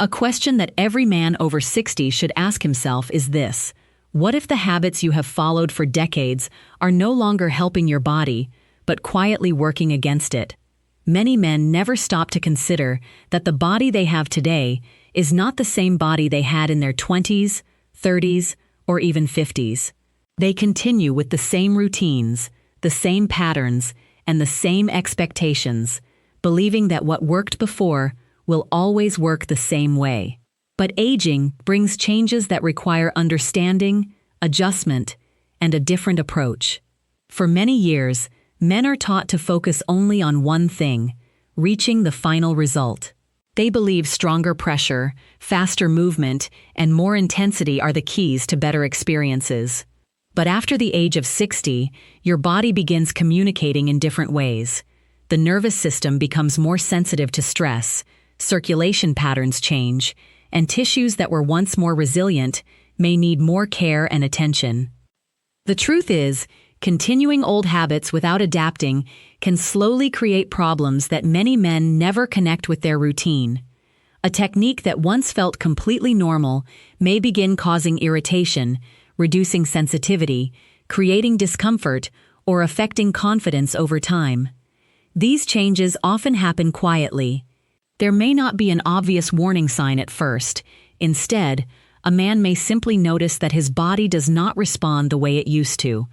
A question that every man over 60 should ask himself is this: what if the habits you have followed for decades are no longer helping your body, but quietly working against it? Many men never stop to consider that the body they have today is not the same body they had in their 20s, 30s, or even 50s. They continue with the same routines, the same patterns, and the same expectations, believing that what worked before will always work the same way. But aging brings changes that require understanding, adjustment, and a different approach. For many years, men are taught to focus only on one thing: reaching the final result. They believe stronger pressure, faster movement, and more intensity are the keys to better experiences. But after the age of 60, your body begins communicating in different ways. The nervous system becomes more sensitive to stress, circulation patterns change, and tissues that were once more resilient may need more care and attention. The truth is, continuing old habits without adapting can slowly create problems that many men never connect with their routine. A technique that once felt completely normal may begin causing irritation, reducing sensitivity, creating discomfort, or affecting confidence over time. These changes often happen quietly. There may not be an obvious warning sign at first. Instead, a man may simply notice that his body does not respond the way it used to.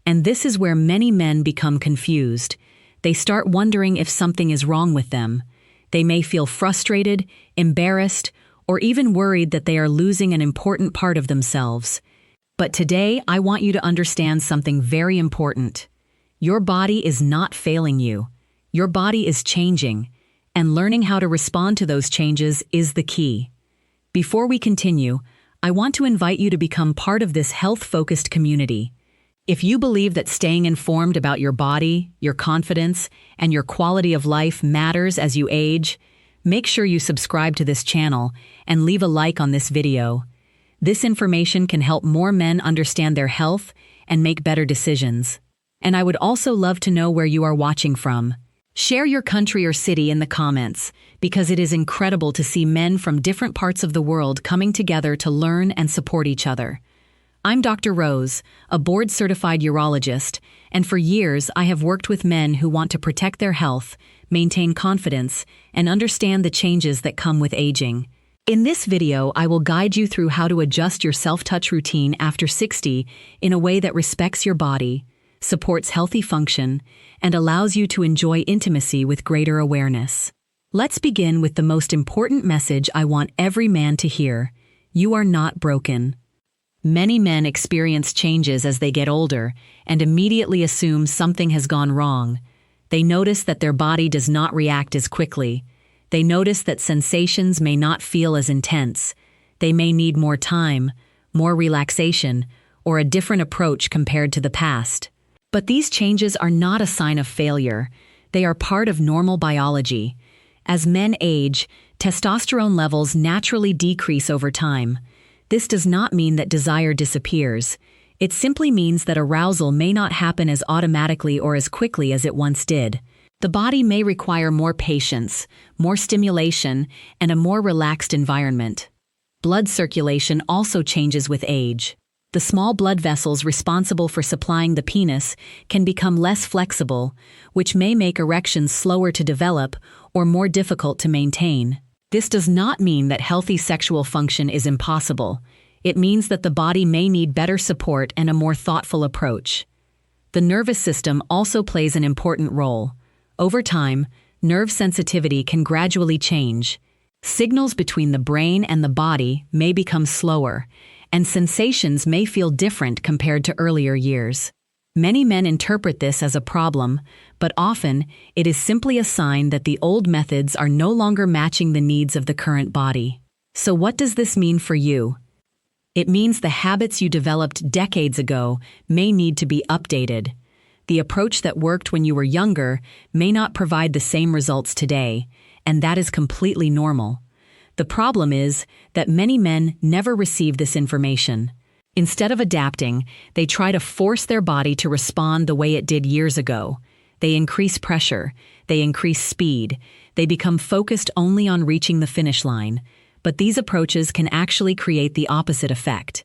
And this is where many men become confused. They start wondering if something is wrong with them. They may feel frustrated, embarrassed, or even worried that they are losing an important part of themselves. But today, I want you to understand something very important. Your body is not failing you. Your body is changing, and learning how to respond to those changes is the key. Before we continue, I want to invite you to become part of this health-focused community. If you believe that staying informed about your body, your confidence, and your quality of life matters as you age, make sure you subscribe to this channel and leave a like on this video. This information can help more men understand their health and make better decisions. And I would also love to know where you are watching from. Share your country or city in the comments, because it is incredible to see men from different parts of the world coming together to learn and support each other. I'm Dr. Rose, a board-certified urologist, and for years I have worked with men who want to protect their health, maintain confidence, and understand the changes that come with aging. In this video, I will guide you through how to adjust your self-touch routine after 60 in a way that respects your body, supports healthy function, and allows you to enjoy intimacy with greater awareness. Let's begin with the most important message I want every man to hear: you are not broken. Many men experience changes as they get older and immediately assume something has gone wrong. They notice that their body does not react as quickly. They notice that sensations may not feel as intense. They may need more time, more relaxation, or a different approach compared to the past. But these changes are not a sign of failure. They are part of normal biology. As men age, testosterone levels naturally decrease over time. This does not mean that desire disappears. It simply means that arousal may not happen as automatically or as quickly as it once did. The body may require more patience, more stimulation, and a more relaxed environment. Blood circulation also changes with age. The small blood vessels responsible for supplying the penis can become less flexible, which may make erections slower to develop or more difficult to maintain. This does not mean that healthy sexual function is impossible. It means that the body may need better support and a more thoughtful approach. The nervous system also plays an important role. Over time, nerve sensitivity can gradually change. Signals between the brain and the body may become slower, and sensations may feel different compared to earlier years. Many men interpret this as a problem, but often it is simply a sign that the old methods are no longer matching the needs of the current body. So what does this mean for you? It means the habits you developed decades ago may need to be updated. The approach that worked when you were younger may not provide the same results today, and that is completely normal. The problem is that many men never receive this information. Instead of adapting, they try to force their body to respond the way it did years ago. They increase pressure, they increase speed, they become focused only on reaching the finish line. but these approaches can actually create the opposite effect.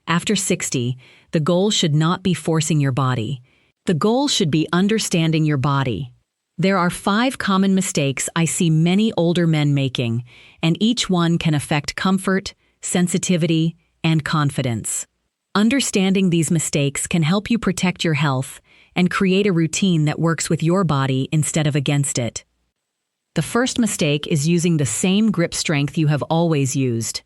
After 60, the goal should not be forcing your body. The goal should be understanding your body. There are 5 common mistakes I see many older men making, and each one can affect comfort, sensitivity, and confidence. Understanding these mistakes can help you protect your health and create a routine that works with your body instead of against it. The first mistake is using the same grip strength you have always used.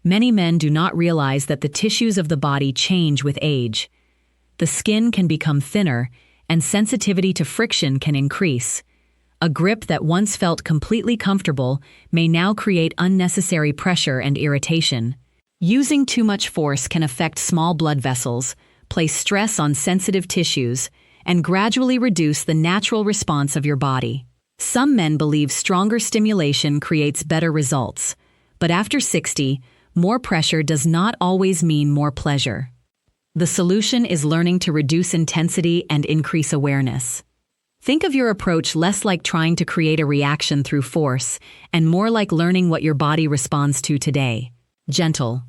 Many men do not realize that the tissues of the body change with age. The skin can become thinner, and sensitivity to friction can increase. A grip that once felt completely comfortable may now create unnecessary pressure and irritation. Using too much force can affect small blood vessels, place stress on sensitive tissues, and gradually reduce the natural response of your body. Some men believe stronger stimulation creates better results, but after 60, more pressure does not always mean more pleasure. The solution is learning to reduce intensity and increase awareness. Think of your approach less like trying to create a reaction through force and more like learning what your body responds to today. Gentle,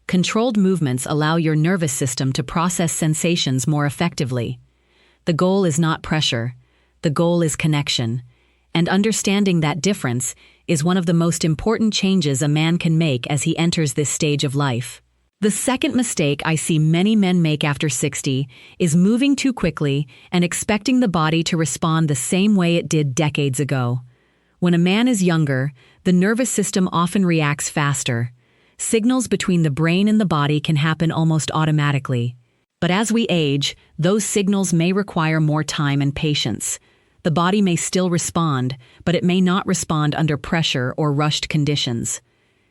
controlled movements allow your nervous system to process sensations more effectively. The goal is not pressure. The goal is connection. And understanding that difference is one of the most important changes a man can make as he enters this stage of life. The second mistake I see many men make after 60 is moving too quickly and expecting the body to respond the same way it did decades ago. When a man is younger, the nervous system often reacts faster. Signals between the brain and the body can happen almost automatically. But as we age, those signals may require more time and patience. The body may still respond, but it may not respond under pressure or rushed conditions.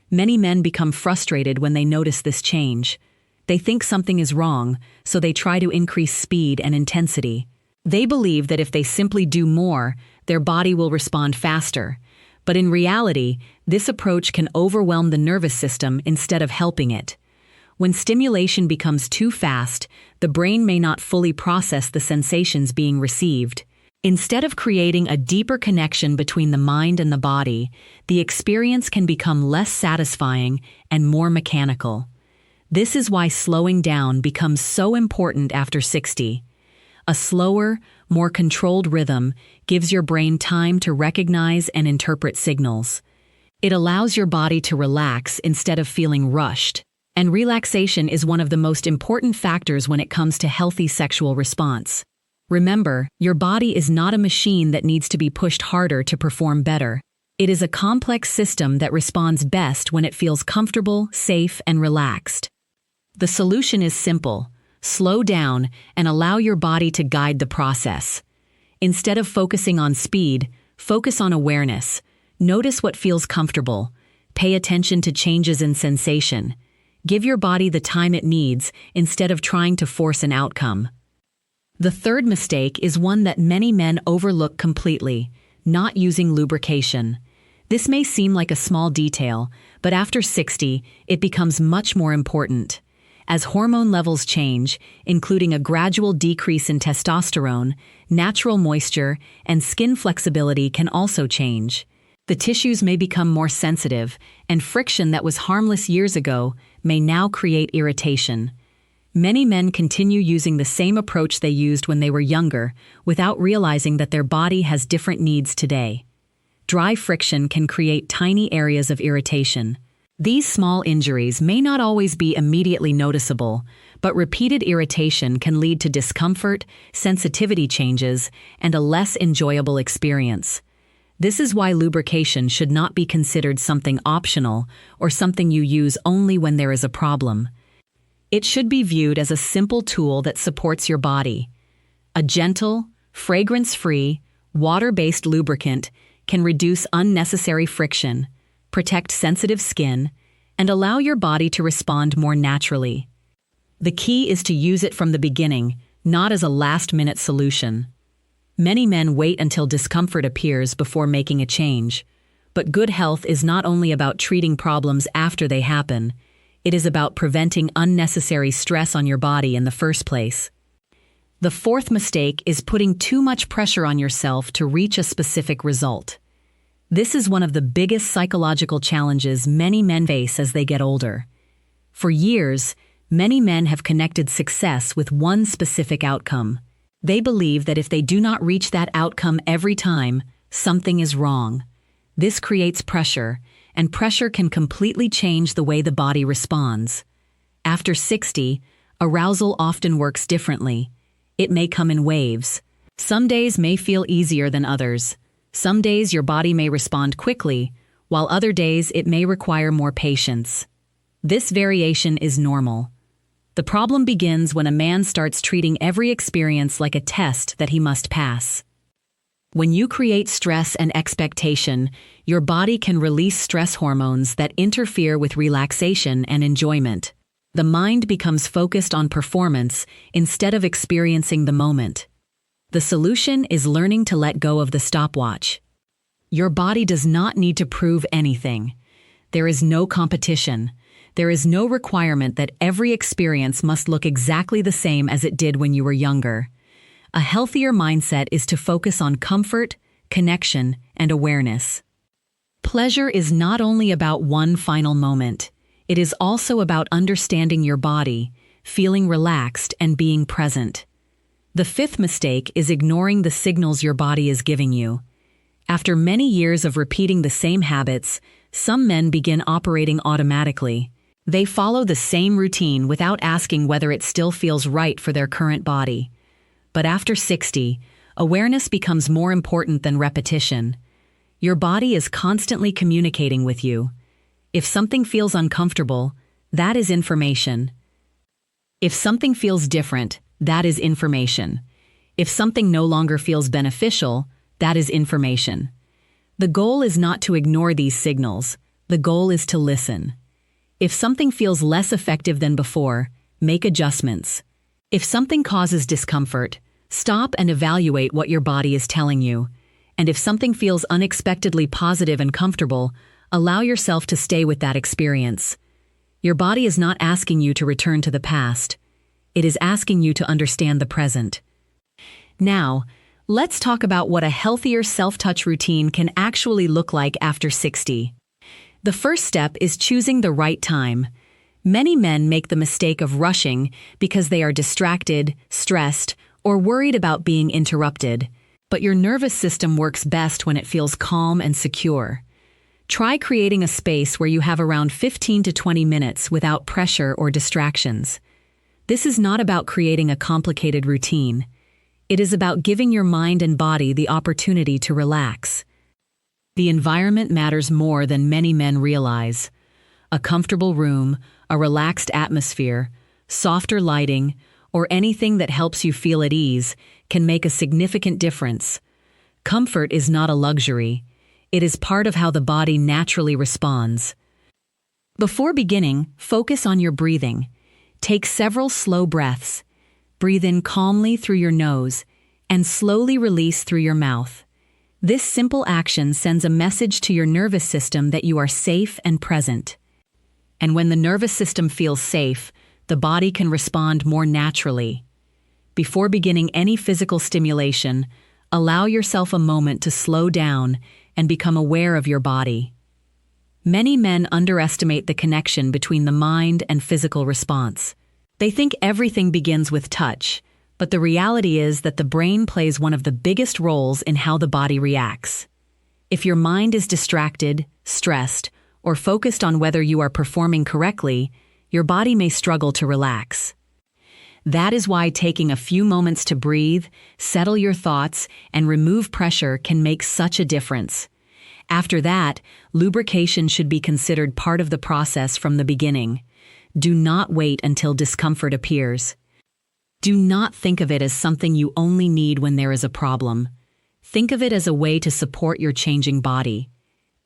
Many men become frustrated when they notice this change. They think something is wrong, so they try to increase speed and intensity. They believe that if they simply do more, their body will respond faster. But in reality, this approach can overwhelm the nervous system instead of helping it. When stimulation becomes too fast, the brain may not fully process the sensations being received. Instead of creating a deeper connection between the mind and the body, the experience can become less satisfying and more mechanical. This is why slowing down becomes so important after 60. A slower, more controlled rhythm gives your brain time to recognize and interpret signals. It allows your body to relax instead of feeling rushed. And relaxation is one of the most important factors when it comes to healthy sexual response. Remember, your body is not a machine that needs to be pushed harder to perform better. It is a complex system that responds best when it feels comfortable, safe, and relaxed. The solution is simple. Slow down and allow your body to guide the process. Instead of focusing on speed, focus on awareness. Notice what feels comfortable. Pay attention to changes in sensation. Give your body the time it needs instead of trying to force an outcome. The third mistake is one that many men overlook completely: not using lubrication. This may seem like a small detail, but after 60, it becomes much more important. As hormone levels change, including a gradual decrease in testosterone, natural moisture, and skin flexibility can also change. The tissues may become more sensitive, and friction that was harmless years ago may now create irritation. Many men continue using the same approach they used when they were younger, without realizing that their body has different needs today. Dry friction can create tiny areas of irritation. These small injuries may not always be immediately noticeable, but repeated irritation can lead to discomfort, sensitivity changes, and a less enjoyable experience. This is why lubrication should not be considered something optional or something you use only when there is a problem. It should be viewed as a simple tool that supports your body. A gentle, fragrance-free, water-based lubricant can reduce unnecessary friction, protect sensitive skin, and allow your body to respond more naturally. The key is to use it from the beginning, not as a last-minute solution. Many men wait until discomfort appears before making a change. But good health is not only about treating problems after they happen. It is about preventing unnecessary stress on your body in the first place. The fourth mistake is putting too much pressure on yourself to reach a specific result. This is one of the biggest psychological challenges many men face as they get older. For years, many men have connected success with one specific outcome. They believe that if they do not reach that outcome every time, something is wrong. This creates pressure, and pressure can completely change the way the body responds. After 60, arousal often works differently. It may come in waves. Some days may feel easier than others. Some days your body may respond quickly, while other days it may require more patience. This variation is normal. The problem begins when a man starts treating every experience like a test that he must pass. When you create stress and expectation, your body can release stress hormones that interfere with relaxation and enjoyment. The mind becomes focused on performance instead of experiencing the moment. The solution is learning to let go of the stopwatch. Your body does not need to prove anything. There is no competition. There is no requirement that every experience must look exactly the same as it did when you were younger. A healthier mindset is to focus on comfort, connection, and awareness. Pleasure is not only about one final moment. It is also about understanding your body, feeling relaxed, and being present. The fifth mistake is ignoring the signals your body is giving you. After many years of repeating the same habits, some men begin operating automatically. They follow the same routine without asking whether it still feels right for their current body. But after 60, awareness becomes more important than repetition. Your body is constantly communicating with you. If something feels uncomfortable, that is information. If something feels different, that is information. If something no longer feels beneficial, that is information. The goal is not to ignore these signals. The goal is to listen. If something feels less effective than before, make adjustments. If something causes discomfort, stop and evaluate what your body is telling you. And if something feels unexpectedly positive and comfortable, allow yourself to stay with that experience. Your body is not asking you to return to the past. It is asking you to understand the present. Now, let's talk about what a healthier self-touch routine can actually look like after 60. The first step is choosing the right time. Many men make the mistake of rushing because they are distracted, stressed, or worried about being interrupted. But your nervous system works best when it feels calm and secure. Try creating a space where you have around 15 to 20 minutes without pressure or distractions. This is not about creating a complicated routine. It is about giving your mind and body the opportunity to relax. The environment matters more than many men realize. A comfortable room, a relaxed atmosphere, softer lighting, or anything that helps you feel at ease can make a significant difference. Comfort is not a luxury. It is part of how the body naturally responds. Before beginning, focus on your breathing. Take several slow breaths. Breathe in calmly through your nose and slowly release through your mouth. This simple action sends a message to your nervous system that you are safe and present. And when the nervous system feels safe, the body can respond more naturally. Before beginning any physical stimulation, allow yourself a moment to slow down and become aware of your body. Many men underestimate the connection between the mind and physical response. They think everything begins with touch, but the reality is that the brain plays one of the biggest roles in how the body reacts. If your mind is distracted, stressed, or focused on whether you are performing correctly, your body may struggle to relax. That is why taking a few moments to breathe, settle your thoughts, and remove pressure can make such a difference. After that, lubrication should be considered part of the process from the beginning. Do not wait until discomfort appears. Do not think of it as something you only need when there is a problem. Think of it as a way to support your changing body.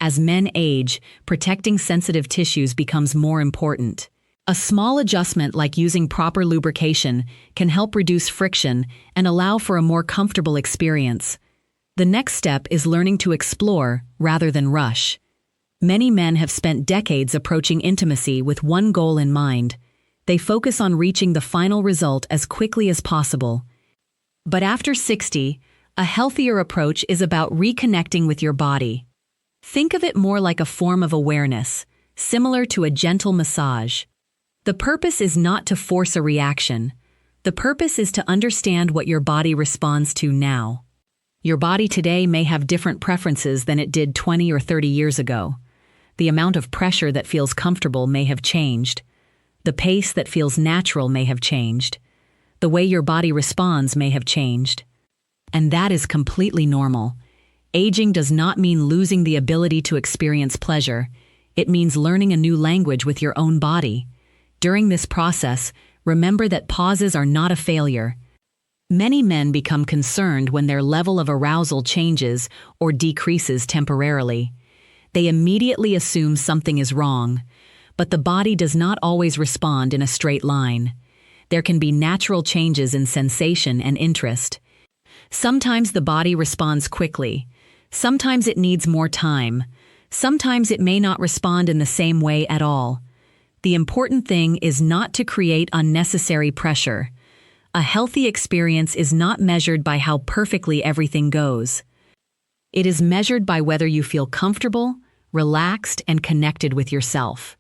As men age, protecting sensitive tissues becomes more important. A small adjustment like using proper lubrication can help reduce friction and allow for a more comfortable experience. The next step is learning to explore rather than rush. Many men have spent decades approaching intimacy with one goal in mind. They focus on reaching the final result as quickly as possible. But after 60, a healthier approach is about reconnecting with your body. Think of it more like a form of awareness, similar to a gentle massage. The purpose is not to force a reaction. The purpose is to understand what your body responds to now. Your body today may have different preferences than it did 20 or 30 years ago. The amount of pressure that feels comfortable may have changed. The pace that feels natural may have changed. The way your body responds may have changed. And that is completely normal. Aging does not mean losing the ability to experience pleasure. It means learning a new language with your own body. During this process, remember that pauses are not a failure. Many men become concerned when their level of arousal changes or decreases temporarily. They immediately assume something is wrong, but the body does not always respond in a straight line. There can be natural changes in sensation and interest. Sometimes the body responds quickly. Sometimes it needs more time. Sometimes it may not respond in the same way at all. The important thing is not to create unnecessary pressure. A healthy experience is not measured by how perfectly everything goes. It is measured by whether you feel comfortable, relaxed, and connected with yourself.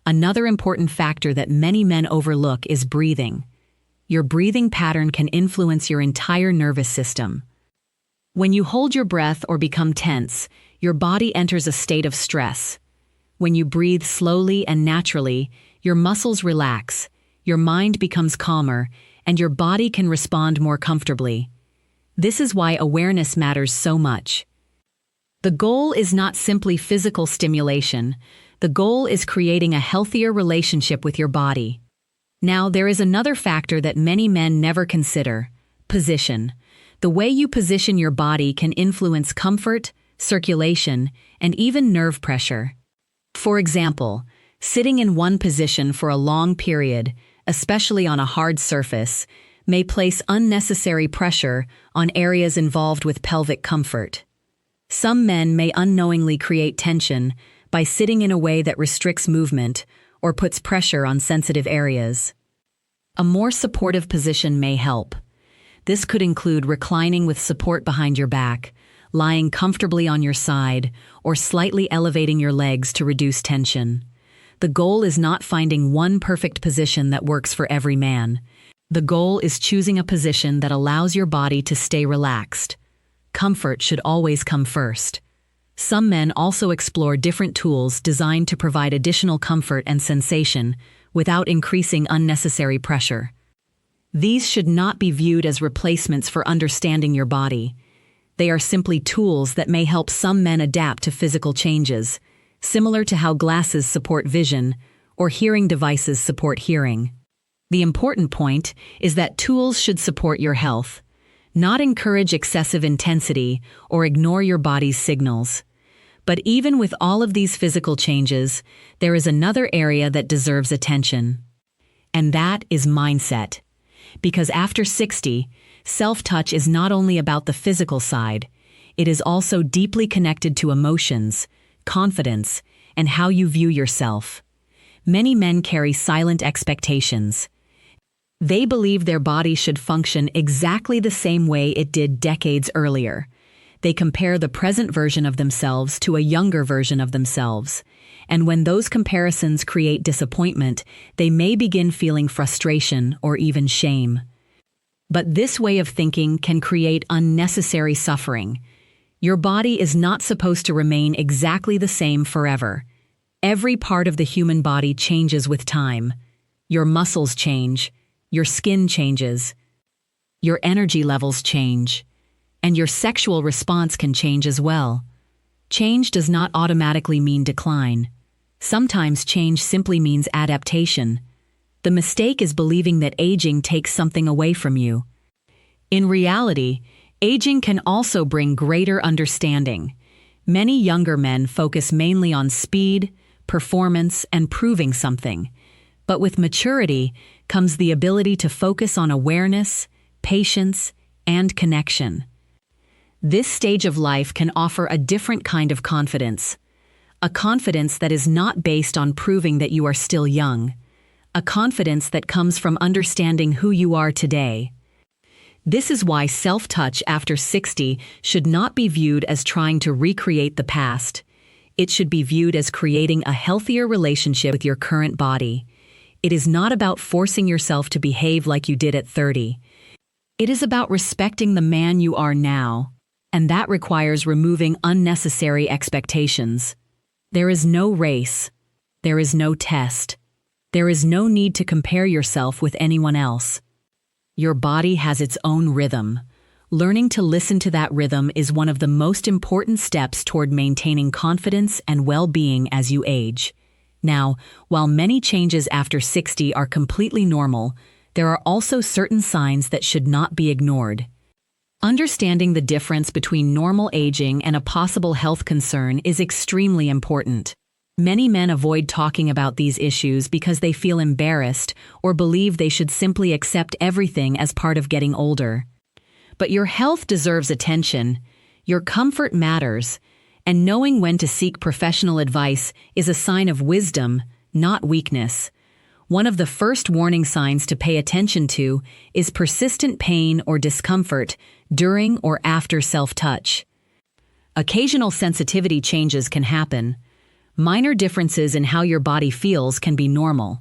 Another important factor that many men overlook is breathing. Your breathing pattern can influence your entire nervous system. When you hold your breath or become tense, your body enters a state of stress. When you breathe slowly and naturally, your muscles relax, your mind becomes calmer, and your body can respond more comfortably. This is why awareness matters so much. The goal is not simply physical stimulation. The goal is creating a healthier relationship with your body. Now, there is another factor that many men never consider: position. The way you position your body can influence comfort, circulation, and even nerve pressure. For example, sitting in one position for a long period, especially on a hard surface, may place unnecessary pressure on areas involved with pelvic comfort. Some men may unknowingly create tension by sitting in a way that restricts movement or puts pressure on sensitive areas. A more supportive position may help. This could include reclining with support behind your back, lying comfortably on your side, or slightly elevating your legs to reduce tension. The goal is not finding one perfect position that works for every man. The goal is choosing a position that allows your body to stay relaxed. Comfort should always come first. Some men also explore different tools designed to provide additional comfort and sensation without increasing unnecessary pressure. These should not be viewed as replacements for understanding your body. They are simply tools that may help some men adapt to physical changes, similar to how glasses support vision or hearing devices support hearing. The important point is that tools should support your health, not encourage excessive intensity or ignore your body's signals. But even with all of these physical changes, there is another area that deserves attention. And that is mindset. Because after 60, self-touch is not only about the physical side, it is also deeply connected to emotions, confidence, and how you view yourself. Many men carry silent expectations. They believe their body should function exactly the same way it did decades earlier. They compare the present version of themselves to a younger version of themselves. And when those comparisons create disappointment, they may begin feeling frustration or even shame. But this way of thinking can create unnecessary suffering. Your body is not supposed to remain exactly the same forever. Every part of the human body changes with time. Your muscles change. Your skin changes, your energy levels change, and your sexual response can change as well. Change does not automatically mean decline. Sometimes change simply means adaptation. The mistake is believing that aging takes something away from you. In reality, aging can also bring greater understanding. Many younger men focus mainly on speed, performance, and proving something. But with maturity comes the ability to focus on awareness, patience, and connection. This stage of life can offer a different kind of confidence. A confidence that is not based on proving that you are still young. A confidence that comes from understanding who you are today. This is why self-touch after 60 should not be viewed as trying to recreate the past. it should be viewed as creating a healthier relationship with your current body. It is not about forcing yourself to behave like you did at 30. It is about respecting the man you are now, and that requires removing unnecessary expectations. There is no race. There is no test. There is no need to compare yourself with anyone else. Your body has its own rhythm. Learning to listen to that rhythm is one of the most important steps toward maintaining confidence and well-being as you age. Now, while many changes after 60 are completely normal, there are also certain signs that should not be ignored. Understanding the difference between normal aging and a possible health concern is extremely important. Many men avoid talking about these issues because they feel embarrassed or believe they should simply accept everything as part of getting older. But your health deserves attention, your comfort matters, and knowing when to seek professional advice is a sign of wisdom, not weakness. One of the first warning signs to pay attention to is persistent pain or discomfort during or after self-touch. Occasional sensitivity changes can happen. Minor differences in how your body feels can be normal,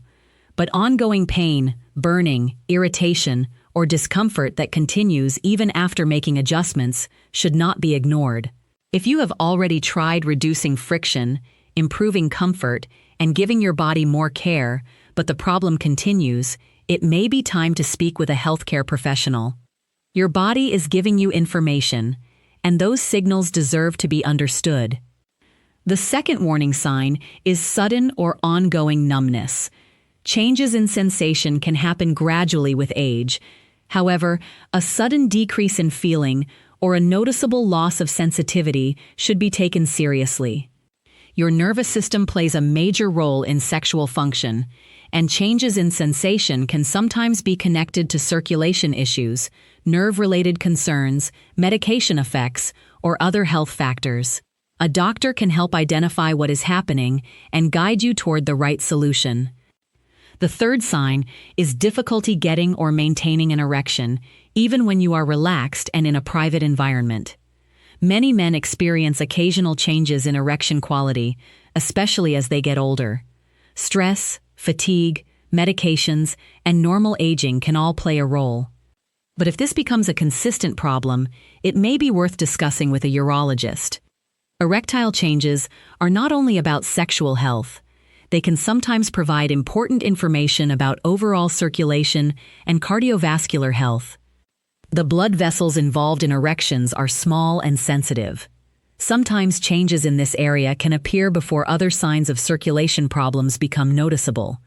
but ongoing pain, burning, irritation, or discomfort that continues even after making adjustments should not be ignored. If you have already tried reducing friction, improving comfort, and giving your body more care, but the problem continues, it may be time to speak with a healthcare professional. Your body is giving you information, and those signals deserve to be understood. The second warning sign is sudden or ongoing numbness. Changes in sensation can happen gradually with age. However, a sudden decrease in feeling or a noticeable loss of sensitivity should be taken seriously. Your nervous system plays a major role in sexual function, and changes in sensation can sometimes be connected to circulation issues, nerve-related concerns, medication effects, or other health factors. A doctor can help identify what is happening and guide you toward the right solution. The third sign is difficulty getting or maintaining an erection, even when you are relaxed and in a private environment. Many men experience occasional changes in erection quality, especially as they get older. Stress, fatigue, medications, and normal aging can all play a role. But if this becomes a consistent problem, it may be worth discussing with a urologist. Erectile changes are not only about sexual health. They can sometimes provide important information about overall circulation and cardiovascular health. The blood vessels involved in erections are small and sensitive. Sometimes changes in this area can appear before other signs of circulation problems become noticeable.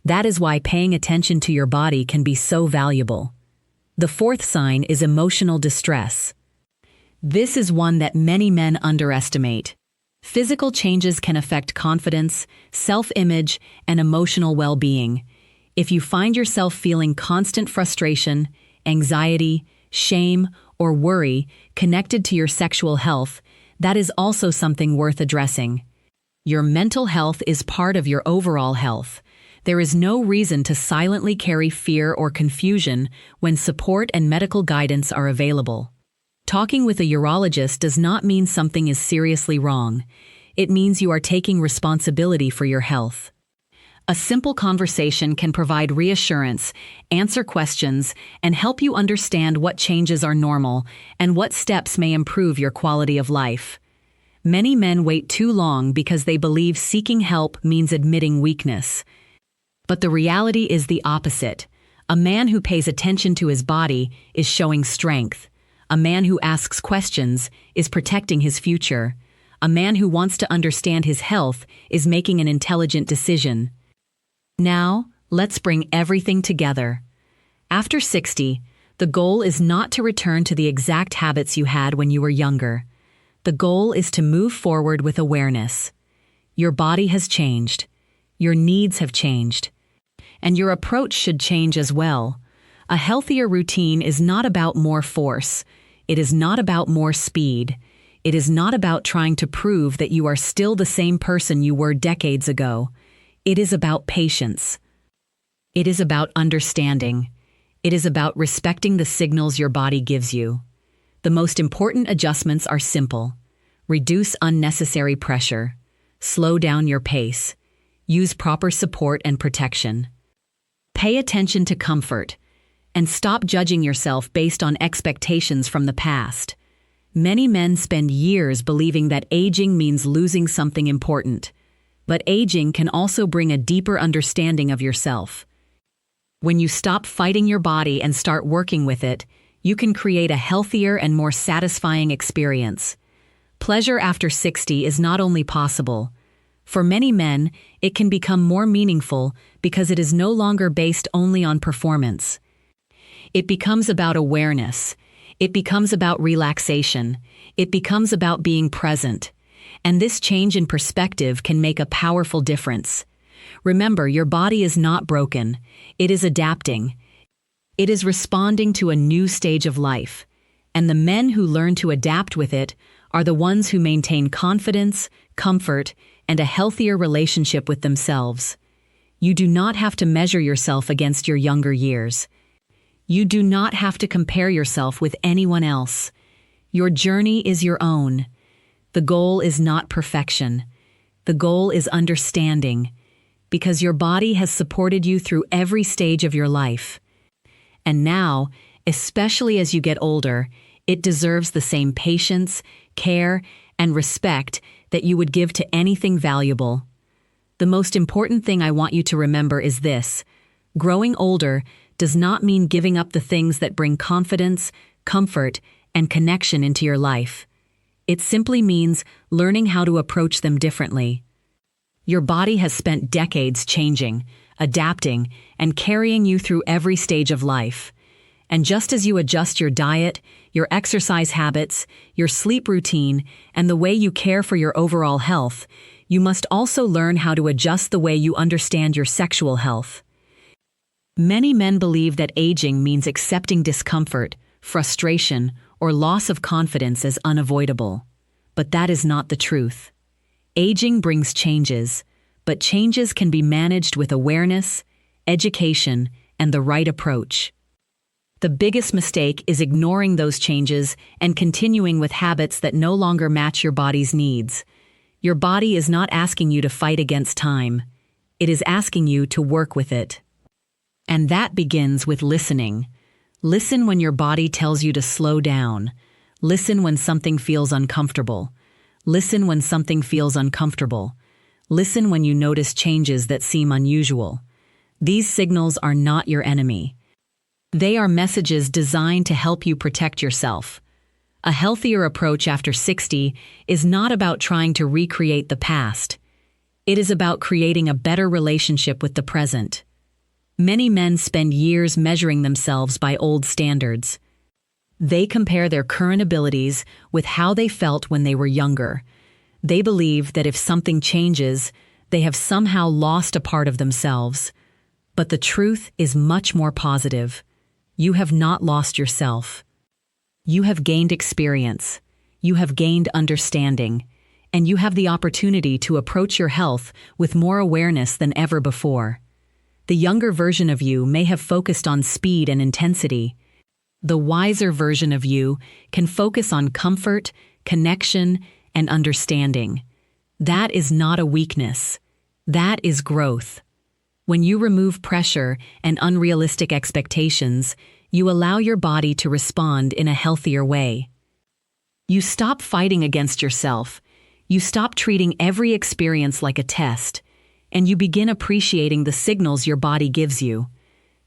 That is why paying attention to your body can be so valuable. The fourth sign is emotional distress. This is one that many men underestimate. Physical changes can affect confidence, self-image, and emotional well-being. If you find yourself feeling constant frustration, anxiety, shame, or worry connected to your sexual health, that is also something worth addressing. Your mental health is part of your overall health. There is no reason to silently carry fear or confusion when support and medical guidance are available. Talking with a urologist does not mean something is seriously wrong. It means you are taking responsibility for your health. A simple conversation can provide reassurance, answer questions, and help you understand what changes are normal and what steps may improve your quality of life. Many men wait too long because they believe seeking help means admitting weakness. But the reality is the opposite. A man who pays attention to his body is showing strength. A man who asks questions is protecting his future. A man who wants to understand his health is making an intelligent decision. Now, let's bring everything together. After 60, the goal is not to return to the exact habits you had when you were younger. The goal is to move forward with awareness. Your body has changed. Your needs have changed. And your approach should change as well. A healthier routine is not about more force. It is not about more speed. It is not about trying to prove that you are still the same person you were decades ago. It is about patience. It is about understanding. It is about respecting the signals your body gives you. The most important adjustments are simple. Reduce unnecessary pressure. Slow down your pace. Use proper support and protection. Pay attention to comfort, and stop judging yourself based on expectations from the past. Many men spend years believing that aging means losing something important, but aging can also bring a deeper understanding of yourself. When you stop fighting your body and start working with it, you can create a healthier and more satisfying experience. Pleasure after 60 is not only possible. For many men, it can become more meaningful because it is no longer based only on performance. It becomes about awareness. It becomes about relaxation. It becomes about being present. And this change in perspective can make a powerful difference. Remember, your body is not broken. It is adapting. It is responding to a new stage of life. And the men who learn to adapt with it are the ones who maintain confidence, comfort, and a healthier relationship with themselves. You do not have to measure yourself against your younger years. You do not have to compare yourself with anyone else. Your journey is your own. The goal is not perfection. The goal is understanding, because your body has supported you through every stage of your life. And now, especially as you get older, it deserves the same patience, care, and respect that you would give to anything valuable. The most important thing I want you to remember is this: growing older does not mean giving up the things that bring confidence, comfort, and connection into your life. It simply means learning how to approach them differently. Your body has spent decades changing, adapting, and carrying you through every stage of life. And just as you adjust your diet, your exercise habits, your sleep routine, and the way you care for your overall health, you must also learn how to adjust the way you understand your sexual health. Many men believe that aging means accepting discomfort, frustration, or loss of confidence as unavoidable. But that is not the truth. Aging brings changes, but changes can be managed with awareness, education, and the right approach. The biggest mistake is ignoring those changes and continuing with habits that no longer match your body's needs. Your body is not asking you to fight against time. It is asking you to work with it. And that begins with listening. Listen when your body tells you to slow down. Listen when something feels uncomfortable. Listen when something feels uncomfortable. Listen when you notice changes that seem unusual. These signals are not your enemy. They are messages designed to help you protect yourself. A healthier approach after 60 is not about trying to recreate the past. It is about creating a better relationship with the present. Many men spend years measuring themselves by old standards. They compare their current abilities with how they felt when they were younger. They believe that if something changes, they have somehow lost a part of themselves. But the truth is much more positive. You have not lost yourself. You have gained experience. You have gained understanding. And you have the opportunity to approach your health with more awareness than ever before. The younger version of you may have focused on speed and intensity. The wiser version of you can focus on comfort, connection, and understanding. That is not a weakness. That is growth. When you remove pressure and unrealistic expectations, you allow your body to respond in a healthier way. You stop fighting against yourself. You stop treating every experience like a test, and you begin appreciating the signals your body gives you.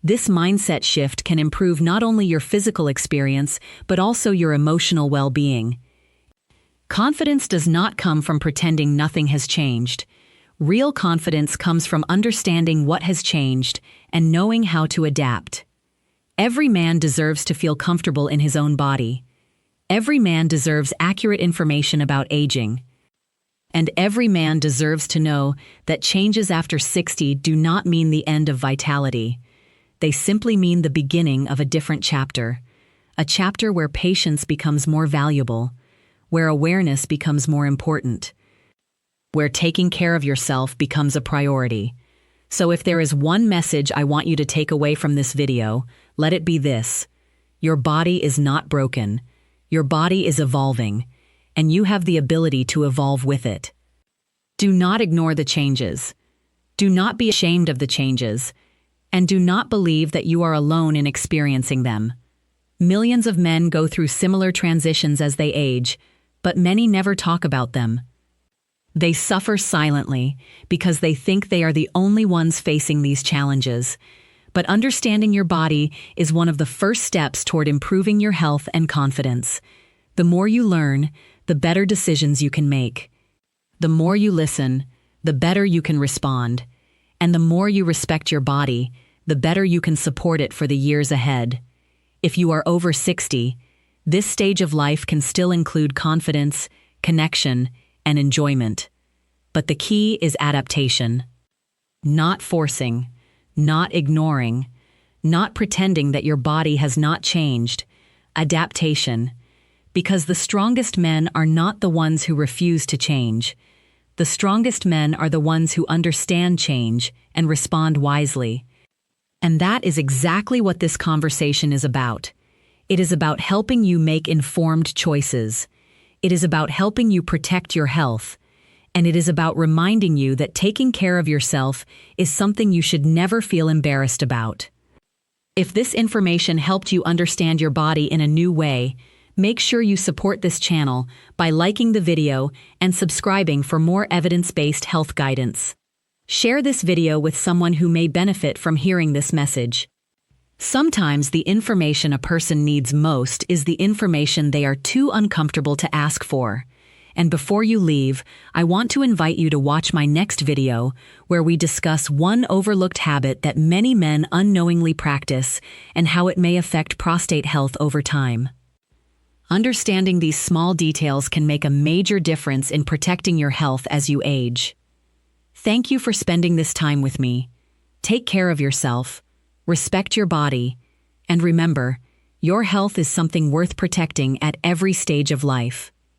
This mindset shift can improve not only your physical experience, but also your emotional well-being. Confidence does not come from pretending nothing has changed. Real confidence comes from understanding what has changed and knowing how to adapt. Every man deserves to feel comfortable in his own body. Every man deserves accurate information about aging. And every man deserves to know that changes after 60 do not mean the end of vitality. They simply mean the beginning of a different chapter. A chapter where patience becomes more valuable, where awareness becomes more important, where taking care of yourself becomes a priority. So if there is one message I want you to take away from this video, let it be this: your body is not broken. Your body is evolving, and you have the ability to evolve with it. Do not ignore the changes. Do not be ashamed of the changes. And do not believe that you are alone in experiencing them. Millions of men go through similar transitions as they age, but many never talk about them. They suffer silently because they think they are the only ones facing these challenges. But understanding your body is one of the first steps toward improving your health and confidence. The more you learn, the better decisions you can make. The more you listen, the better you can respond. And the more you respect your body, the better you can support it for the years ahead. If you are over 60, this stage of life can still include confidence, connection, and enjoyment. But the key is adaptation. Not forcing, not ignoring, not pretending that your body has not changed. Adaptation. Because the strongest men are not the ones who refuse to change. The strongest men are the ones who understand change and respond wisely. And that is exactly what this conversation is about. It is about helping you make informed choices. It is about helping you protect your health. And it is about reminding you that taking care of yourself is something you should never feel embarrassed about. If this information helped you understand your body in a new way, make sure you support this channel by liking the video and subscribing for more evidence-based health guidance. Share this video with someone who may benefit from hearing this message. Sometimes the information a person needs most is the information they are too uncomfortable to ask for. And before you leave, I want to invite you to watch my next video where we discuss one overlooked habit that many men unknowingly practice and how it may affect prostate health over time. Understanding these small details can make a major difference in protecting your health as you age. Thank you for spending this time with me. Take care of yourself, respect your body, and remember, your health is something worth protecting at every stage of life.